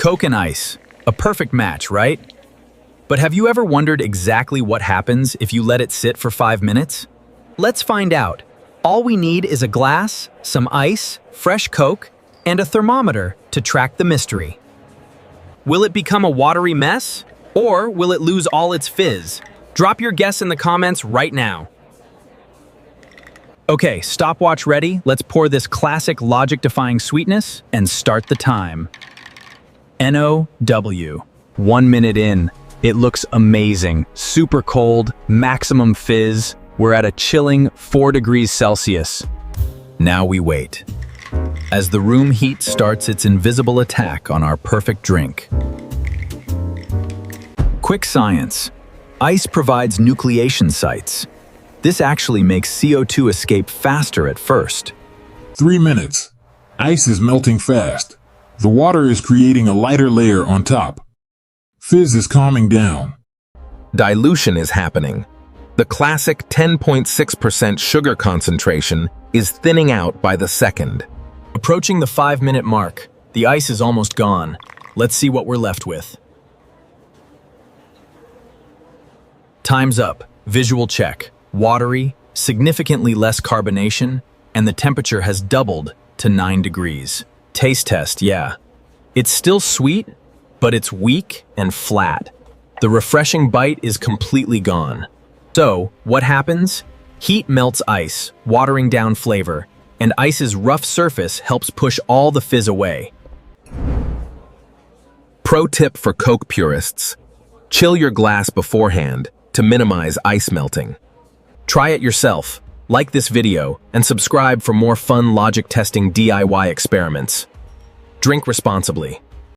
Coke and ice. A perfect match, right? But have you ever wondered exactly what happens if you let it sit for 5 minutes? Let's find out. All we need is a glass, some ice, fresh Coke, and a thermometer to track the mystery. Will it become a watery mess? Or will it lose all its fizz? Drop your guess in the comments right now. Okay, stopwatch ready. Let's pour this classic logic-defying sweetness and start the time. NOW. 1 minute in. It looks amazing. Super cold, maximum fizz. We're at a chilling 4 degrees Celsius. Now we wait. As the room heat starts its invisible attack on our perfect drink. Quick science. Ice provides nucleation sites. This actually makes CO2 escape faster at first. 3 minutes. Ice is melting fast. The water is creating a lighter layer on top. Fizz is calming down. Dilution is happening. The classic 10.6% sugar concentration is thinning out by the second. Approaching the 5-minute mark, the ice is almost gone. Let's see what we're left with. Time's up. Visual check. Watery, significantly less carbonation, and the temperature has doubled to 9 degrees. Taste test, yeah. It's still sweet, but it's weak and flat. The refreshing bite is completely gone. So, what happens? Heat melts ice, watering down flavor, and ice's rough surface helps push all the fizz away. Pro tip for Coke purists: chill your glass beforehand to minimize ice melting. Try it yourself, like this video, and subscribe for more fun logic testing DIY experiments. Drink responsibly.